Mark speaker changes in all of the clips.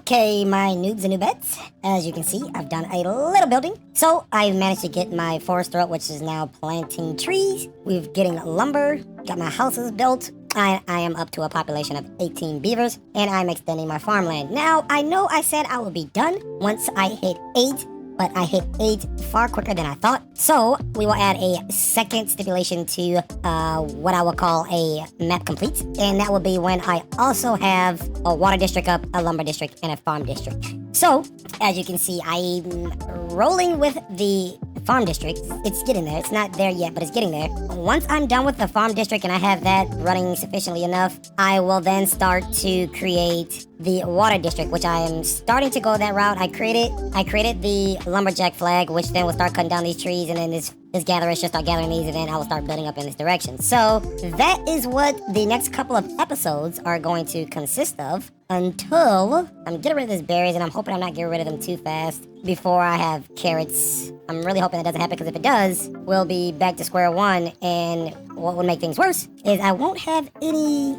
Speaker 1: Okay, my noobs and noobettes, as you can see, I've done a little building. So I've managed to get my forest throat, which is now planting trees. We've getting lumber, got my houses built. I am up to a population of 18 beavers, and I'm extending my farmland. Now, I know I said I would be done once I hit 8, but I hit 8 far quicker than I thought. So we will add a second stipulation to what I will call a map complete. And that will be when I also have a water district up, a lumber district, and a farm district. So, as you can see, I'm rolling with the farm district. It's getting there. It's not there yet, but it's getting there. Once I'm done with the farm district and I have that running sufficiently enough, I will then start to create the water district, which I am starting to go that route. I created the lumberjack flag, which then will start cutting down these trees, and then this gatherer should start gathering these, and then I will start building up in this direction. So that is what the next couple of episodes are going to consist of until I'm getting rid of these berries, and I'm hoping I'm not getting rid of them too fast before I have carrots. I'm really hoping that doesn't happen, because if it does, we'll be back to square one, and what would make things worse is I won't have any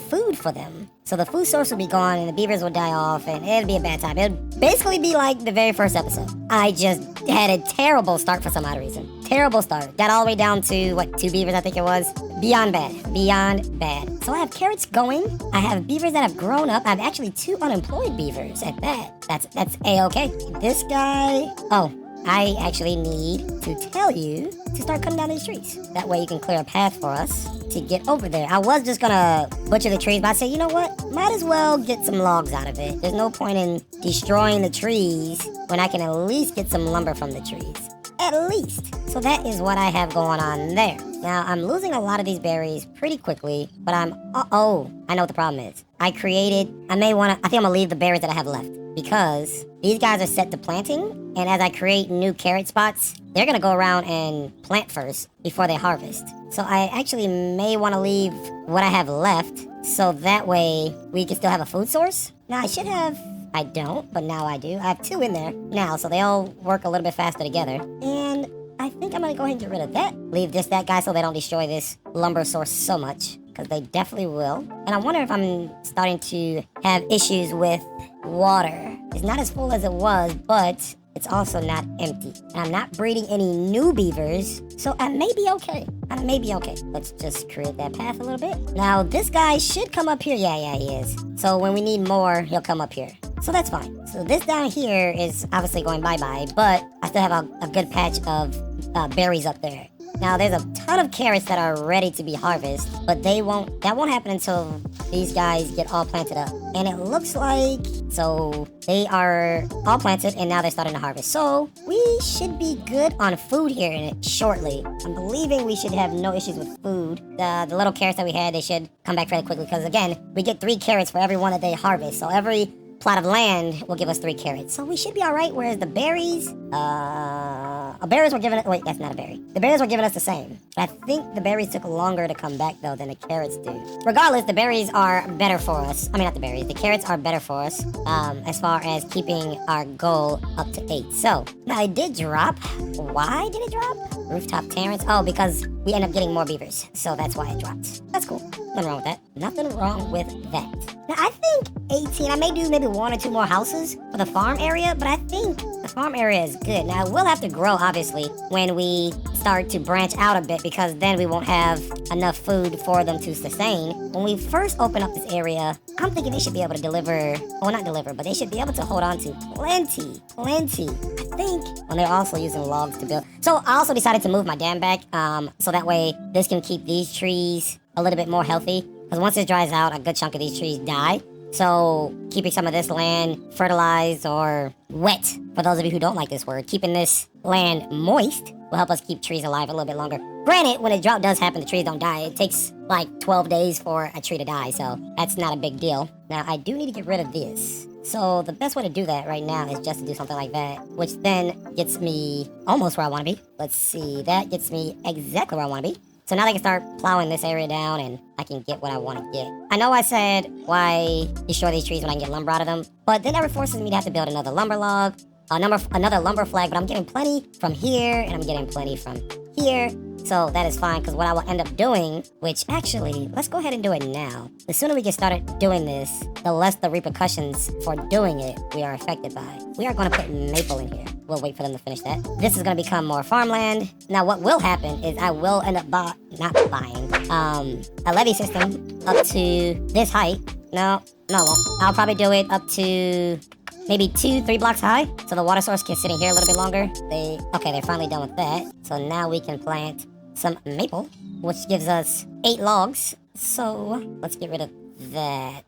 Speaker 1: food for them. So the food source will be gone, and the beavers will die off, and it'll be a bad time. It'll basically be like the very first episode. I just had a terrible start for some odd reason. Terrible start. Got all the way down to, 2 beavers, I think it was. Beyond bad. Beyond bad. So I have carrots going. I have beavers that have grown up. I have actually 2 unemployed beavers at that. That's A-okay. This guy... Oh, I actually need to tell you to start cutting down these trees. That way you can clear a path for us to get over there. I was just gonna butcher the trees, but I said, you know what? Might as well get some logs out of it. There's no point in destroying the trees when I can at least get some lumber from the trees. At least. So that is what I have going on there. Now, I'm losing a lot of these berries pretty quickly, but I know what the problem is. I think I'm gonna leave the berries that I have left, because these guys are set to planting, and as I create new carrot spots, they're gonna go around and plant first before they harvest. So I actually may want to leave what I have left, so that way we can still have a food source. Now I don't, but now I do. I have 2 in there now, so they all work a little bit faster together. And I think I'm gonna go ahead and get rid of that. Leave that guy so they don't destroy this lumber source so much, because they definitely will. And I wonder if I'm starting to have issues with water. It's not as full as it was, but it's also not empty. And I'm not breeding any new beavers, so I may be okay. Let's just create that path a little bit. Now, this guy should come up here. Yeah, he is. So when we need more, he'll come up here. So that's fine. So this down here is obviously going bye-bye, but I still have a good patch of berries up there. Now, there's a ton of carrots that are ready to be harvested, but that won't happen until these guys get all planted up. And it looks like, so they are all planted, and now they're starting to harvest. So we should be good on food here shortly. I'm believing we should have no issues with food. The little carrots that we had, they should come back fairly quickly, because again, we get 3 carrots for every one that they harvest. So every plot of land will give us 3 carrots. So we should be all right, whereas the berries, berries were giving us, wait, that's not a berry. The berries were giving us the same. But I think the berries took longer to come back, though, than the carrots do. Regardless, the berries are better for us. I mean, not the berries. The carrots are better for us, as far as keeping our goal up to 8. So, now it did drop. Why did it drop? Rooftop terrace. Oh, because we end up getting more beavers. So that's why it dropped. That's cool. Nothing wrong with that. Nothing wrong with that. Now, I think 18, I may do maybe 1 or 2 more houses for the farm area, but I think the farm area is good. Now, we'll have to grow, obviously, when we start to branch out a bit, because then we won't have enough food for them to sustain. When we first open up this area, I'm thinking they should be able to deliver, well, not deliver, but they should be able to hold on to plenty. I think, when they're also using logs to build. So I also decided to move my dam back, so that way this can keep these trees a little bit more healthy, because once it dries out, a good chunk of these trees die. So keeping some of this land fertilized or wet, for those of you who don't like this word, keeping this land moist will help us keep trees alive a little bit longer. Granted, when a drought does happen, the trees don't die. It takes like 12 days for a tree to die, so that's not a big deal. Now, I do need to get rid of this. So the best way to do that right now is just to do something like that, which then gets me almost where I want to be. Let's see, that gets me exactly where I want to be. So now they can start plowing this area down, and I can get what I want to get. I know I said, why destroy these trees when I can get lumber out of them? But then that forces me to have to build another lumber log, another lumber flag, but I'm getting plenty from here, and I'm getting plenty from here. So that is fine, because what I will end up doing, which actually, let's go ahead and do it now. The sooner we get started doing this, the less the repercussions for doing it we are affected by. We are going to put maple in here. We'll wait for them to finish that. This is going to become more farmland. Now what will happen is I will end up not buying a levee system up to this height. No, I won't. I'll probably do it up to maybe 2-3 blocks high, so the water source can sit in here a little bit longer. They're finally done with that. So now we can plant some maple, which gives us 8 logs. So let's get rid of that.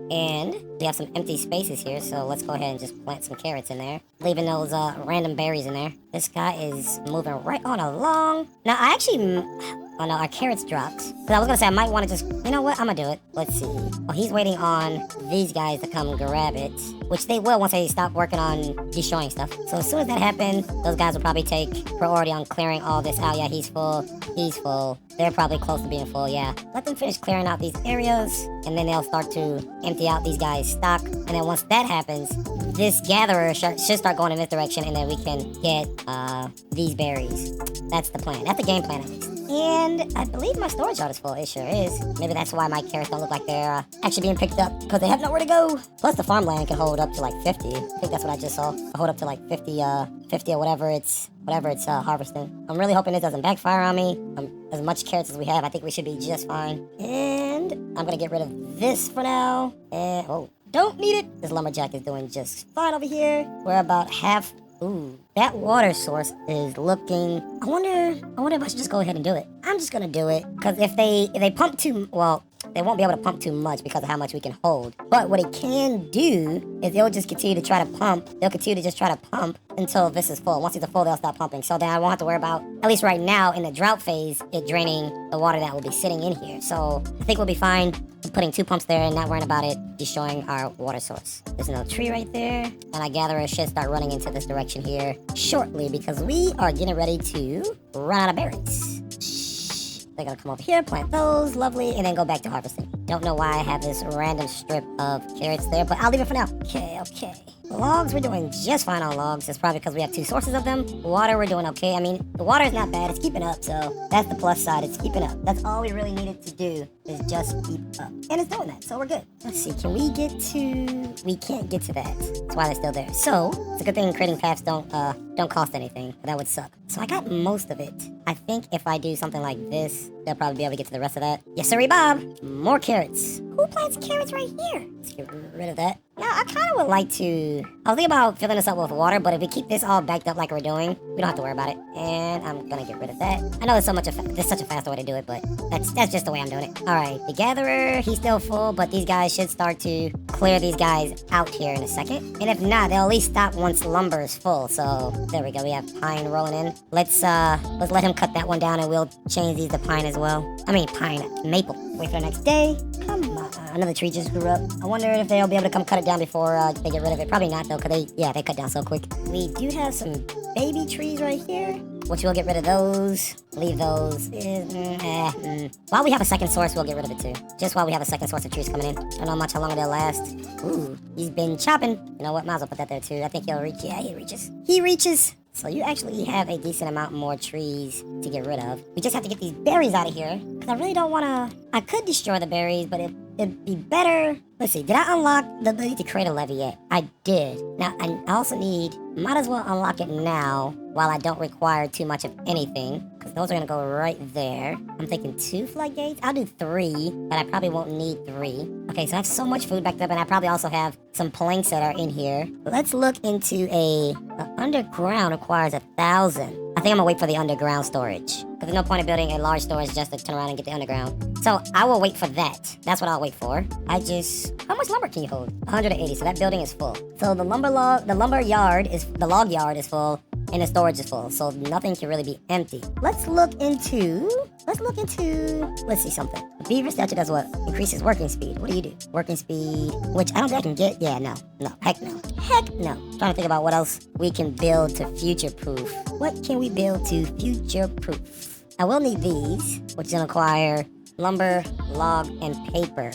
Speaker 1: And we have some empty spaces here, so let's go ahead and just plant some carrots in there, leaving those random berries in there. This guy is moving right on along. Now I actually, oh no, our carrots dropped. Because I was gonna say I might want to just, you know what, I'm gonna do it. Let's see. Well, he's waiting on these guys to come grab it, which they will once they stop working on destroying stuff. So as soon as that happens, those guys will probably take priority on clearing all this out. Yeah, he's full. He's full. They're probably close to being full, yeah. Let them finish clearing out these areas, and then they'll start to empty out these guys' stock. And then once that happens, this gatherer should start going in this direction, and then we can get these berries. That's the plan. That's the game plan, at least. And I believe my storage yard is full. It sure is. Maybe that's why my carrots don't look like they're actually being picked up, because they have nowhere to go. Plus, the farmland can hold up to like 50. I think that's what I just saw. Hold up to like 50 or whatever it's harvesting. I'm really hoping it doesn't backfire on me. As much carrots as we have, I think we should be just fine. And I'm gonna get rid of this for now. And oh, don't need it. This lumberjack is doing just fine over here. We're about half. Ooh, that water source is looking. I wonder if I should just go ahead and do it. I'm just gonna do it, because if they pump too, well, they won't be able to pump too much because of how much we can hold. But what it can do is they'll just continue to try to pump. They'll continue to just try to pump until this is full. Once these are full, they'll stop pumping. So then I won't have to worry about, at least right now in the drought phase, it draining the water that will be sitting in here. So I think we'll be fine putting 2 pumps there and not worrying about it destroying our water source. There's no tree right there. And I gather it should start running into this direction here shortly, because we are getting ready to run out of berries. They're gonna come over here, plant those, lovely, and then go back to harvesting. Don't know why I have this random strip of carrots there, but I'll leave it for now. Okay. Logs, we're doing just fine on logs. It's probably because we have 2 sources of them. Water, we're doing okay. I mean, the water is not bad. It's keeping up, so that's the plus side. It's keeping up. That's all we really needed to do, is just keep up. And it's doing that, so we're good. Let's see, can we get to... We can't get to that. That's why they're still there. So, it's a good thing creating paths don't cost anything. That would suck. So I got most of it. I think if I do something like this, they'll probably be able to get to the rest of that. Yes, sirree, Bob. More carrots. Who plants carrots right here? Let's get rid of that. Now, I kind of would like to... I was thinking about filling this up with water, but if we keep this all backed up like we're doing, we don't have to worry about it. And I'm gonna get rid of that. I know there's such a faster way to do it, but that's just the way I'm doing it. All right, the gatherer, he's still full, but these guys should start to clear these guys out here in a second. And if not, they'll at least stop once lumber is full. So there we go. We have pine rolling in. Let's let him cut that one down, and we'll change these to pine as well. I mean maple. Wait for the next day. Come on, another tree just grew up. I wonder if they'll be able to come cut it down before they get rid of it. Probably not though, because they cut down so quick. We do have some baby trees right here, which we'll get rid of those. Leave those. While we have a second source, we'll get rid of it too. Just while we have a second source of trees coming in. Don't know much how long they'll last. Ooh, he's been chopping. You know what? Might as well put that there too. I think he'll reach. Yeah, he reaches. He reaches. So you actually have a decent amount more trees to get rid of. We just have to get these berries out of here, because I really don't want to... I could destroy the berries, but it'd be better... Let's see, did I unlock the ability to create a levee yet? I did. Now, I also might as well unlock it now, while I don't require too much of anything, because those are going to go right there. I'm thinking 2 floodgates? I'll do 3, but I probably won't need 3. Okay, so I have so much food backed up, and I probably also have some planks that are in here. Let's look into a underground requires 1,000. I think I'm gonna wait for the underground storage, because there's no point in building a large storage just to turn around and get the underground. So I will wait for that. That's what I'll wait for. How much lumber can you hold? 180, so that building is full. So the log yard is full, and the storage is full, so nothing can really be empty. Let's see something. The beaver statue does what? Increases working speed. What do you do? Working speed, which I don't think I can get. Yeah, no, heck no. Trying to think about what else we can build to future-proof. What can we build to future-proof? I will need these, which is gonna require lumber, log, and paper.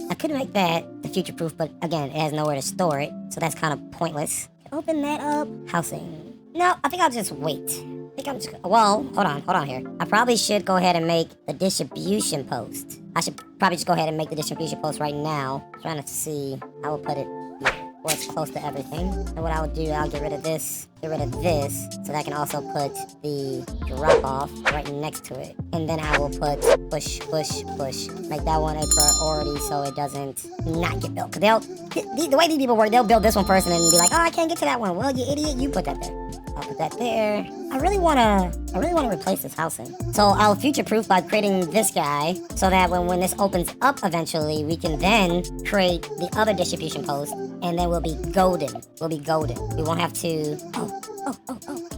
Speaker 1: I could make that the future-proof, but again, it has nowhere to store it, so that's kind of pointless. Open that up. Housing. No, I think I'll just wait. I think I'm just, well, hold on here. I probably should go ahead and make the distribution post. I should probably just go ahead and make the distribution post right now. I'm trying to see, I will put it here, where it's close to everything. And what I'll do, I'll get rid of this, so that I can also put the drop off right next to it. And then I will put push. Make that one a priority so it doesn't not get built. Cause the way these people work, they'll build this one first and then be like, oh, I can't get to that one. Well, you idiot, you put that there. I'll put that there. I really wanna replace this housing. So I'll future-proof by creating this guy so that when this opens up eventually, we can then create the other distribution post and then we'll be golden. We won't have to,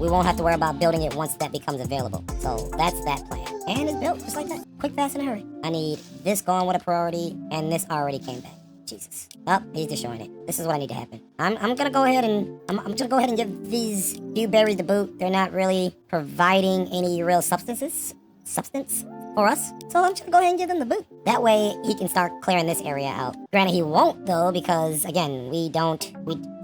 Speaker 1: we won't have to worry about building it once that becomes available. So that's that plan. And it's built just like that. Quick, fast, in a hurry. I need this going with a priority and this already came back. Jesus. Oh, he's destroying it. This is what I need to happen. I'm gonna go ahead and I'm gonna go ahead and give these few berries the boot. They're not really providing any real substance for us. So I'm just gonna go ahead and give them the boot. That way he can start clearing this area out. Granted, he won't though, because again,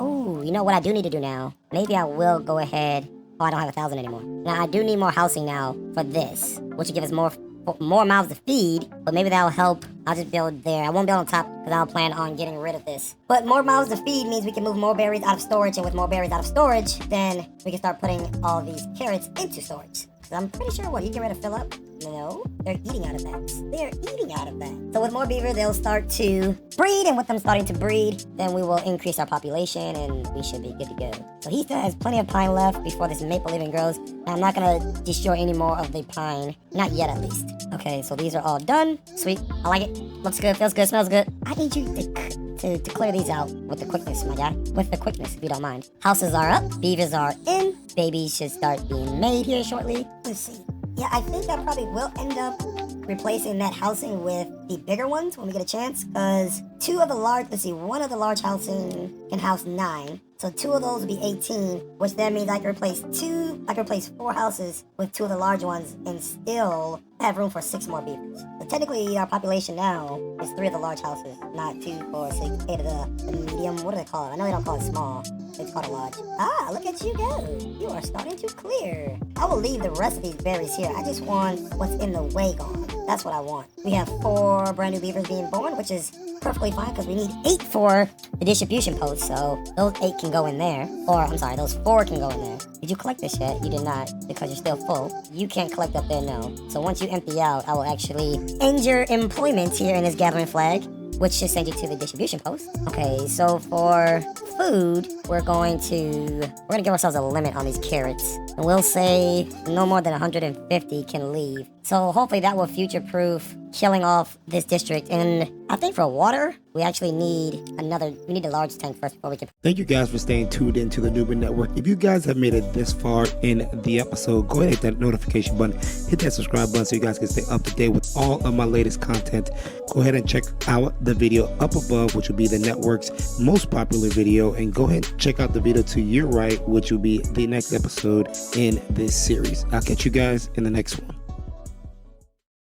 Speaker 1: oh, you know what I do need to do now? Maybe I will go ahead. Oh, I don't have 1,000 anymore. Now I do need more housing now for this, which will give us more mouths to feed, but maybe that'll help. I'll just build there. I won't build on top because I'll plan on getting rid of this. But more mouths to feed means we can move more berries out of storage, and with more berries out of storage, then we can start putting all of these carrots into storage. So I'm pretty sure you get ready to fill up. No, they're eating out of that. So with more beaver, they'll start to breed, and with them starting to breed, then we will increase our population, and we should be good to go. So he still has plenty of pine left before this maple even grows. And I'm not gonna destroy any more of the pine, not yet at least. Okay, so these are all done. Sweet, I like it. Looks good, feels good, smells good. I need you to clear these out with the quickness, my guy. With the quickness, if you don't mind. Houses are up, beavers are in. Babies should start being made here shortly. Let's see. Yeah, I think I probably will end up replacing that housing with the bigger ones when we get a chance, because one of the large housing can house 9. So 2 of those will be 18, which then means I can replace 4 houses with 2 of the large ones and still have room for 6 more beavers. So technically our population now is 3 of the large houses, not 2, 4, 6, 8 of the medium. What do they call it? I know they don't call it small. It's called a large. Ah, look at you go. You are starting to clear. I will leave the rest of these berries here. I just want what's in the way gone. That's what I want. We have 4 brand new beavers being born, which is perfectly fine because we need 8 for the distribution post. So those 8 can go in there. Or, I'm sorry, those 4 can go in there. Did you collect this yet? You did not, because you're still full. You can't collect up there, no. So once you empty out, I will actually end your employment here in this gathering flag, which should send you to the distribution post. Okay, so for food, we're gonna give ourselves a limit on these carrots. And we'll say no more than 150 can leave. So hopefully that will future-proof killing off this district. And I think for water, we actually need a large tank first before we can.
Speaker 2: Thank you guys for staying tuned into the Noob Network. If you guys have made it this far in the episode, go ahead and hit that notification button, hit that subscribe button so you guys can stay up to date with all of my latest content. Go ahead and check out the video up above, which will be the network's most popular video, and go ahead and check out the video to your right, which will be the next episode in this series. I'll catch you guys in the next one.